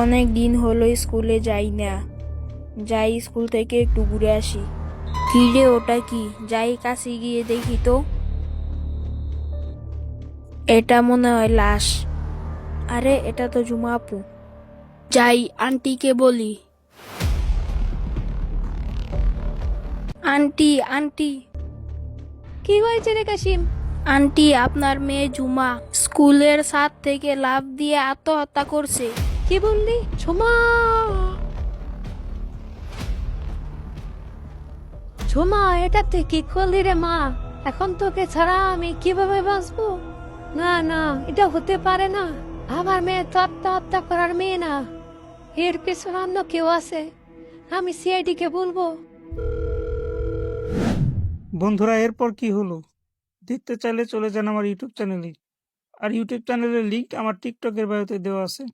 অনেক দিন হলো স্কুলে যাই না। যাই স্কুল থেকে একটু ঘুরে আসি। কি রে, ওটা কি? যাই কাছে গিয়ে দেখি তো। এটা মনে হয় লাশ। আরে, এটা তো ঝুমা আপু। যাই আন্টিকে বলি। Aunty, aunty. কি হয়েছে রে কাশিম? আন্টি, আপনার মেয়ে ঝুমা স্কুলের ছাদ থেকে লাফ দিয়ে আত্মহত্যা করছে। কি বললি? ঝুমা, ঝুমা, এটা তুই কি করলি রে মা? এখন তোকে ছাড়া আমি কিভাবে বাঁচবো? না না, এটা হতে পারে না। আমার মেয়ে তো আত্মহত্যা করার মেয়ে না। এর পেছনে অন্য কেউ আছে। আমি সিআইডি কে বলবো। বন্ধুরা, এরপর কি হলো দেখতে চাইলে চলে যান আমার ইউটিউব চ্যানেলে। আর ইউটিউব চ্যানেলের লিংক আমার টিকটকের বায়োতে দেওয়া আছে।